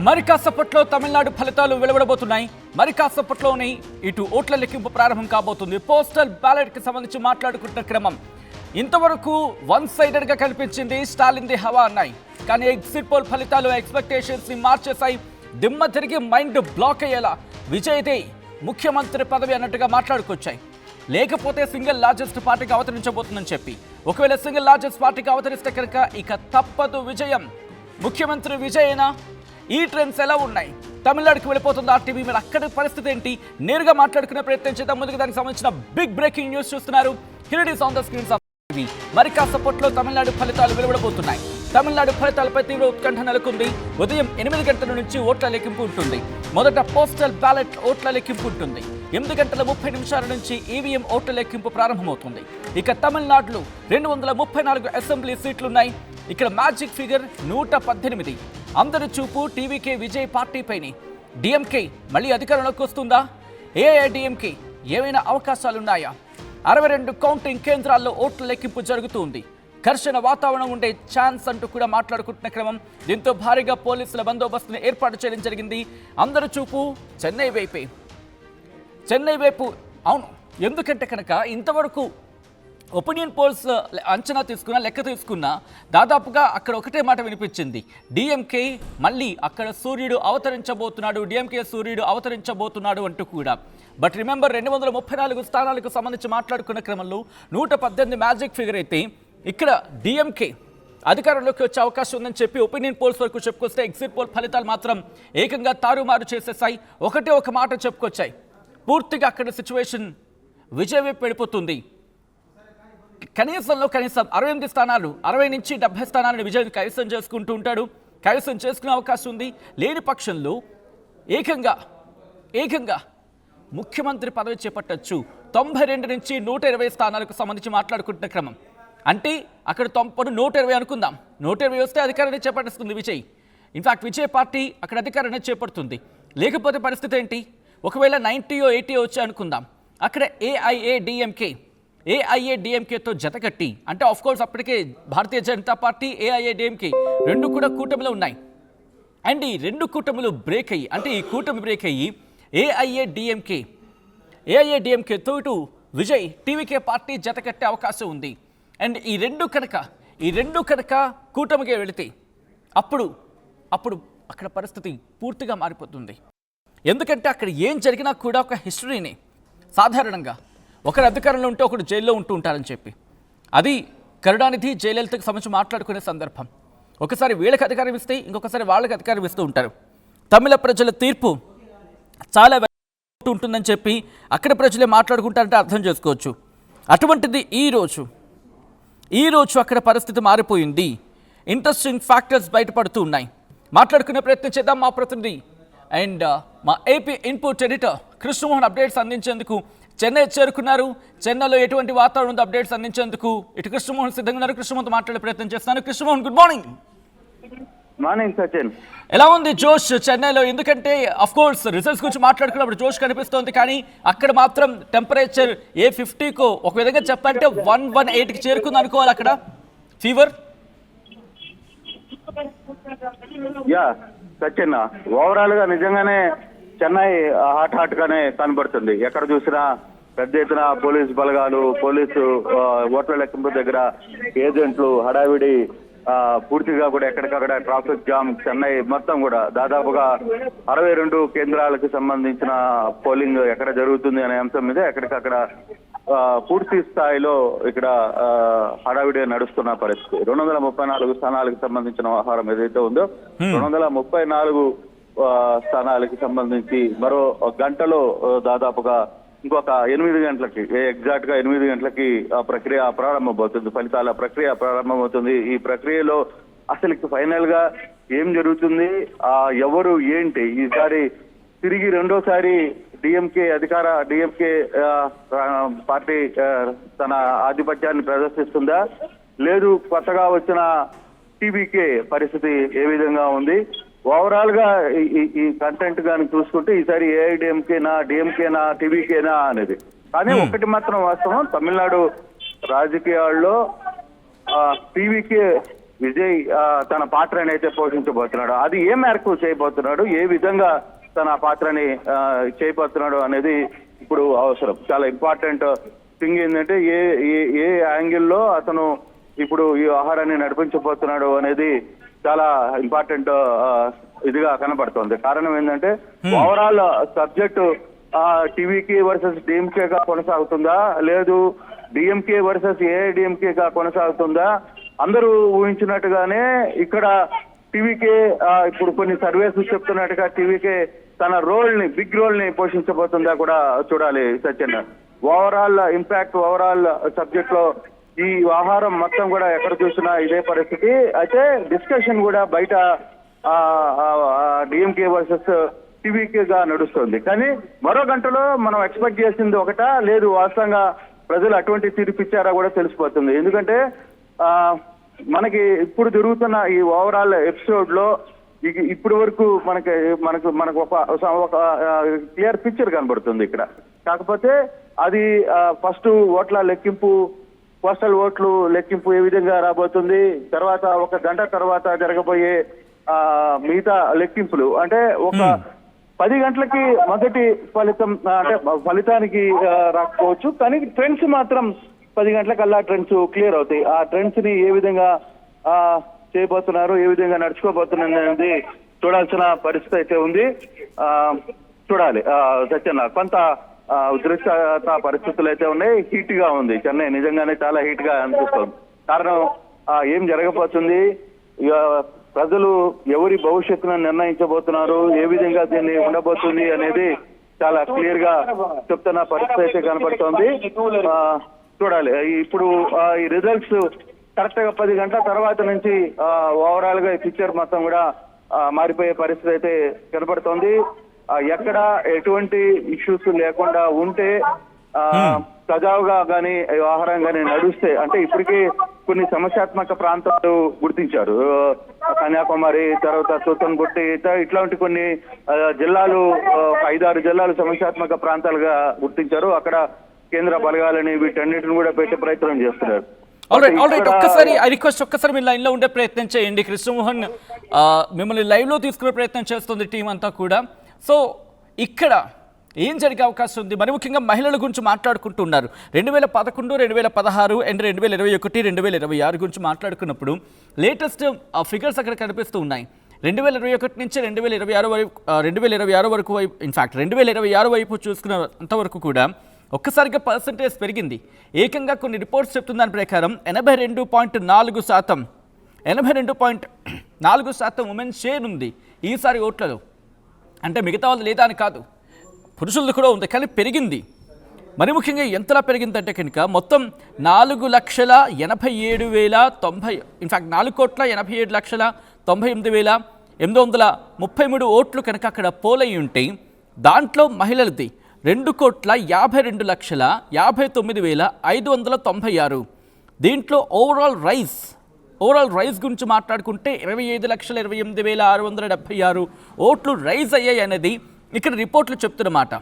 మరి కాసేపట్లో తమిళనాడు ఫలితాలు వెలువడబోతున్నాయి. మరి కాసేపట్లోనే ఇటు ఓట్ల లెక్కింపు ప్రారంభం కాబోతుంది. పోస్టల్ బ్యాలెట్ కి సంబంధించి మాట్లాడుకుంటున్న క్రమం ఇంతవరకు వన్ సైడెడ్ గా కనిపించింది. స్టాలిన్ ది హవా అన్నాయి. కానీ ఎగ్జిట్ పోల్ ఫలితాలు ఎక్స్పెక్టేషన్స్ ని మార్చేశాయి. దిమ్మ తిరిగి మైండ్ బ్లాక్ అయ్యేలా విజయ్దే ముఖ్యమంత్రి పదవి అన్నట్టుగా మాట్లాడుకొచ్చాయి. లేకపోతే సింగిల్ లార్జెస్ట్ పార్టీకి అవతరించబోతుందని చెప్పి, ఒకవేళ సింగిల్ లార్జెస్ట్ పార్టీకి అవతరిస్తే కనుక ఇక తప్పదు విజయం. ముఖ్యమంత్రి విజయేనా? ఈ ట్రెండ్స్ ఎలా ఉన్నాయి? తమిళనాడుకి వెళ్ళిపోతుంది ఆర్టీవీ. మీరు అక్కడి పరిస్థితి ఏంటి? నేరుగా మాట్లాడుకునే ప్రయత్నం చేద్దాం. ముందుకు దానికి సంబంధించిన బిగ్ బ్రేకింగ్ న్యూస్ చూస్తున్నారు. Here it is on the screens of TV. మరి కాసేపట్లో తమిళనాడు ఫలితాలు వెలువడబోతున్నాయి. తమిళనాడు ఫలితాలపై తీవ్ర ఉత్కంఠ నెలకొంది. ఉదయం 8 గంటల నుంచి ఓట్ల లెక్కింపు ఉంటుంది. మొదట పోస్టల్ బ్యాలెట్ ఓట్ల లెక్కింపు ఉంటుంది. 8:30 నుంచి ఈవీఎం ఓట్ల లెక్కింపు ప్రారంభమవుతుంది. ఇక తమిళనాడులో 234 అసెంబ్లీ సీట్లున్నాయి. ఇక్కడ మ్యాజిక్ ఫిగర్ 118. అందరి చూపు టీవీకే విజయ్ పార్టీపైనే. డిఎంకే మళ్ళీ అధికారంలోకి వస్తుందా? ఏఐడిఎంకే ఏమైనా అవకాశాలున్నాయా? 62 కౌంటింగ్ కేంద్రాల్లో ఓట్ల లెక్కింపు జరుగుతుంది. ఘర్షణ వాతావరణం ఉండే ఛాన్స్ అంటూ కూడా మాట్లాడుకుంటున్న క్రమం. దీంతో భారీగా పోలీసుల బందోబస్తును ఏర్పాటు చేయడం జరిగింది. అందరి చూపు చెన్నై వైపే. చెన్నై వైపు అవును, ఎందుకంటే కనుక ఇంతవరకు ఒపీనియన్ పోల్స్ అంచనా తీసుకున్నా, లెక్క తీసుకున్నా దాదాపుగా అక్కడ ఒకటే మాట వినిపించింది. డిఎంకే మళ్ళీ అక్కడ సూర్యుడు అవతరించబోతున్నాడు, డిఎంకే సూర్యుడు అవతరించబోతున్నాడు అంటూ కూడా. బట్ రిమెంబర్ 234 స్థానాలకు సంబంధించి మాట్లాడుకున్న క్రమంలో 118 మ్యాజిక్ ఫిగర్ అయితే ఇక్కడ డిఎంకే అధికారంలోకి వచ్చే అవకాశం ఉందని చెప్పి ఒపీనియన్ పోల్స్ వరకు చెప్పుకొస్తే, ఎగ్జిట్ పోల్ ఫలితాలు మాత్రం ఏకంగా తారుమారు చేసేసాయి. ఒకటే ఒక మాట చెప్పుకొచ్చాయి. పూర్తిగా అక్కడ సిచ్యువేషన్ విజయ్ వైపు వెళ్ళిపోతుంది. కనీసం 68 స్థానాలు, 60 నుంచి 70 స్థానాలను విజయ్ కైవసం చేసుకుంటూ ఉంటాడు. కైవసం చేసుకునే అవకాశం ఉంది. లేని పక్షంలో ఏకంగా ముఖ్యమంత్రి పదవి చేపట్టచ్చు. 92 నుంచి 120 స్థానాలకు సంబంధించి మాట్లాడుకుంటున్న క్రమం. అంటే అక్కడ 120 అనుకుందాం. 120 వస్తే అధికారాన్ని చేపట్టేస్తుంది విజయ్. ఇన్ఫాక్ట్ విజయ్ పార్టీ అక్కడ అధికారాన్ని చేపడుతుంది. లేకపోతే పరిస్థితి ఏంటి? ఒకవేళ 90 80 వచ్చి అనుకుందాం. అక్కడ ఏఐఏడిఎంకేతో జతకట్టి, అంటే ఆఫ్ కోర్స్ అప్పటికే భారతీయ జనతా పార్టీ, ఏఐఏడిఎంకే రెండు కూడా కూటమిలో ఉన్నాయి. అండ్ ఈ రెండు కూటములు బ్రేక్ అయ్యి, అంటే ఈ కూటమి బ్రేక్ అయ్యి ఏఐఏడిఎంకేతో ఇటు విజయ్ టీవీకే పార్టీ జతకట్టే అవకాశం ఉంది. అండ్ ఈ రెండు కనుక కూటమిగా వెళితే అప్పుడు అక్కడ పరిస్థితి పూర్తిగా మారిపోతుంది. ఎందుకంటే అక్కడ ఏం జరిగినా కూడా ఒక హిస్టరీని, సాధారణంగా ఒకరు అధికారంలో ఉంటే ఒకరు జైల్లో ఉంటూ ఉంటారని చెప్పి, అది కరుణానిధి జయలలితకు సంబంధించి మాట్లాడుకునే సందర్భం. ఒకసారి వీళ్ళకి అధికారం ఇస్తే ఇంకొకసారి వాళ్ళకి అధికారం ఇస్తూ ఉంటారు. తమిళ ప్రజల తీర్పు చాలా ఉంటుందని చెప్పి అక్కడ ప్రజలే మాట్లాడుకుంటారంటే అర్థం చేసుకోవచ్చు. అటువంటిది ఈరోజు అక్కడ పరిస్థితి మారిపోయింది. ఇంట్రెస్టింగ్ ఫ్యాక్టర్స్ బయటపడుతూ ఉన్నాయి. మాట్లాడుకునే ప్రయత్నం చేద్దాం. మా ప్రతినిధి అండ్ మా AP input editor Krishnamohan updates అందించేందుకు చెన్నై చేరుకున్నారు. చెన్నైలో ఎటువంటి వాతావరణం ఉంది అప్డేట్స్ అందించేందుకు ఇటు కృష్ణమోహన్ సిద్ధంగా ఉన్నారు. కృష్ణమోహన్తో మాట్లాడే ప్రయత్నం చేస్తున్నాను. Krishnamohan, good morning. Morning Sachin. ఎలా ఉంది జోష్ చెన్నైలో? ఎందుకంటే అఫ్ కోర్స్ రిజల్ట్స్ గురించి మాట్లాడుకున్నప్పుడు జోష్ కనిపిస్తోంది, కానీ అక్కడ మాత్రం టెంపరేచర్ ఏ 50కో, ఒక విధంగా చెప్పాలంటే 118కి చేరుకుంది అనుకోవాలి అక్కడ ఫీవర్. యా సచిన్, ఓవరాల్ గా నిజంగానే చెన్నై హాట్ గానే కనబడుతుంది. ఎక్కడ చూసినా పెద్ద ఎత్తున పోలీసు బలగాలు, పోలీసు ఓట్ల లెక్కింపు దగ్గర ఏజెంట్లు హడావిడి, పూర్తిగా కూడా ఎక్కడికక్కడ ట్రాఫిక్ జామ్. చెన్నై మొత్తం కూడా దాదాపుగా 62 కేంద్రాలకు సంబంధించిన పోలింగ్ ఎక్కడ జరుగుతుంది అనే అంశం మీద ఎక్కడికక్కడ పూర్తి స్థాయిలో ఇక్కడ హడావిడి నడుస్తున్న పరిస్థితి. 234 స్థానాలకు సంబంధించిన వ్యవహారం ఏదైతే ఉందో, 234 స్థానాలకి సంబంధించి మరో గంటలో దాదాపుగా ఇంకొక 8 గంటలకి, ఎగ్జాక్ట్ గా 8 గంటలకి ప్రక్రియ ప్రారంభమవుతుంది. ఫలితాల ప్రక్రియ ప్రారంభమవుతుంది. ఈ ప్రక్రియలో అసలు ఫైనల్ గా ఏం జరుగుతుంది, ఎవరు ఏంటి, ఈసారి తిరిగి రెండోసారి డిఎంకే పార్టీ తన ఆధిపత్యాన్ని ప్రదర్శిస్తుందా, లేదు కొత్తగా వచ్చిన టీవీకే పరిస్థితి ఏ విధంగా ఉంది? ఓవరాల్ గా ఈ కంటెంట్ కానీ చూసుకుంటే ఈసారి ఏఐడిఎంకేనా, డిఎంకేనా, టీవీకేనా అనేది. కానీ ఒకటి మాత్రం వాస్తవం, తమిళనాడు రాజకీయాల్లో టీవీకే విజయ్ తన పాత్రని అయితే పోషించబోతున్నాడు. అది ఏ మేరకు చేయబోతున్నాడు, ఏ విధంగా తన పాత్రని చేయబోతున్నాడు అనేది ఇప్పుడు అవసరం. చాలా ఇంపార్టెంట్ థింగ్ ఏంటంటే ఏ ఏ ఏ యాంగిల్లో అతను ఇప్పుడు ఈ వ్యవహారాన్ని నడిపించబోతున్నాడు అనేది చాలా ఇంపార్టెంట్ ఇదిగా కనబడుతోంది. కారణం ఏంటంటే overall subject TVK versus DMK గా కొనసాగుతుందా, లేదు డిఎంకే వర్సెస్ ఏఐడిఎంకే గా కొనసాగుతుందా? అందరూ ఊహించినట్టుగానే ఇక్కడ టీవీకే ఇప్పుడు కొన్ని సర్వేస్ చెప్తున్నట్టుగా టీవీకే తన బిగ్ రోల్ ని పోషించబోతుందా కూడా చూడాలి సత్యన్న. ఓవరాల్ ఇంపాక్ట్, ఓవరాల్ సబ్జెక్ట్ లో ఈ వ్యవహారం మొత్తం కూడా ఎక్కడ చూసినా ఇదే పరిస్థితి. అయితే డిస్కషన్ కూడా బయట డిఎంకే వర్సెస్ టీవీకే గా నడుస్తుంది. కానీ మరో గంటలో మనం ఎక్స్పెక్ట్ చేసింది ఒకటా, లేదు వాస్తవంగా ప్రజలు అటువంటి తీర్పు ఇచ్చారా కూడా తెలిసిపోతుంది. ఎందుకంటే మనకి ఇప్పుడు జరుగుతున్న ఈ ఓవరాల్ ఎపిసోడ్ లో ఇప్పటి వరకు మనకు ఒక క్లియర్ పిక్చర్ కనబడుతుంది ఇక్కడ. కాకపోతే అది ఫస్ట్ ఓట్ల లెక్కింపు, పోస్టల్ ఓట్లు లెక్కింపు ఏ విధంగా రాబోతుంది, తర్వాత ఒక గంట తర్వాత జరగబోయే మిగతా లెక్కింపులు, అంటే ఒక 10 గంటలకి మొదటి ఫలితం అంటే ఫలితానికి రాకపోవచ్చు, కానీ ట్రెండ్స్ మాత్రం 10 గంటలకల్లా ట్రెండ్స్ క్లియర్ అవుతాయి. ఆ ట్రెండ్స్ ని ఏ విధంగా చేయబోతున్నారు, ఏ విధంగా నడుచుకోబోతున్నారు అనేది చూడాల్సిన పరిస్థితి అయితే ఉంది. చూడాలి సత్యన్న. కొంత ఉద్రిక్తత పరిస్థితులు అయితే ఉన్నాయి. హీట్ గా ఉంది చెన్నై, నిజంగానే చాలా హీట్ గా అనిపిస్తుంది. కారణం ఏం జరగబోతుంది, ప్రజలు ఎవరి భవిష్యత్తును నిర్ణయించబోతున్నారు, ఏ విధంగా దీన్ని ఉండబోతుంది అనేది చాలా క్లియర్ గా చెప్తున్న పరిస్థితి అయితే కనబడుతోంది. చూడాలి. ఇప్పుడు ఈ రిజల్ట్స్ కరెక్ట్ గా 10 గంటల తర్వాత నుంచి ఓవరాల్ గా ఈ పిక్చర్ మొత్తం కూడా మారిపోయే పరిస్థితి అయితే కనబడుతోంది. ఎక్కడ ఎటువంటి ఇష్యూస్ లేకుండా ఉంటే సజావుగా గానీ వ్యవహారం గానీ నడుస్తే, అంటే ఇప్పటికీ కొన్ని సమస్యాత్మక ప్రాంతాలు గుర్తించారు. కన్యాకుమారి, తర్వాత తూతన్గుట్టి, ఇట్లాంటి కొన్ని జిల్లాలు, 5-6 జిల్లాలు సమస్యాత్మక ప్రాంతాలుగా గుర్తించారు. అక్కడ కేంద్ర బలగాలని వీటన్నిటిని కూడా పెట్టే ప్రయత్నం చేస్తున్నారు. ఆల్రైట్ ఒక్కసారి ఐ రిక్వెస్ట్, ఒక్కసారి మీరు లైన్లో ఉండే ప్రయత్నం చేయండి. కృష్ణమోహన్ మిమ్మల్ని లైవ్లో తీసుకునే ప్రయత్నం చేస్తుంది టీం అంతా కూడా. సో ఇక్కడ ఏం జరిగే అవకాశం ఉంది? మరి ముఖ్యంగా మహిళల గురించి మాట్లాడుకుంటున్నారు. 2011, 2016 అండ్ 2021, 2026 గురించి మాట్లాడుకున్నప్పుడు లేటెస్ట్ ఫిగర్స్ అక్కడ కనిపిస్తూ ఉన్నాయి. 2021 నుంచి 2026 వరకు ఇన్ఫాక్ట్ 2026 వైపు చూసుకున్నంత వరకు కూడా ఒక్కసారిగా పర్సంటేజ్ పెరిగింది. ఏకంగా కొన్ని రిపోర్ట్స్ చెప్తున్న దాని ప్రకారం 82.4% ఉమెన్ షేర్ ఉంది ఈసారి ఓట్లలో. అంటే మిగతా వాళ్ళు లేదా అని కాదు, పురుషులది కూడా ఉంది, కానీ పెరిగింది. మరి ముఖ్యంగా ఎంతలా పెరిగిందంటే కనుక మొత్తం 4,87,090 ఇన్ఫాక్ట్ 4,87,98,833 ఓట్లు కనుక అక్కడ పోలయ్యి ఉంటే దాంట్లో మహిళలది 2,52,59,596. దీంట్లో ఓవరాల్ రైజ్ గురించి మాట్లాడుకుంటే 25,28,676 ఓట్లు రైజ్ అయ్యాయి అనేది ఇక్కడ రిపోర్ట్లు చెప్తున్నమాట.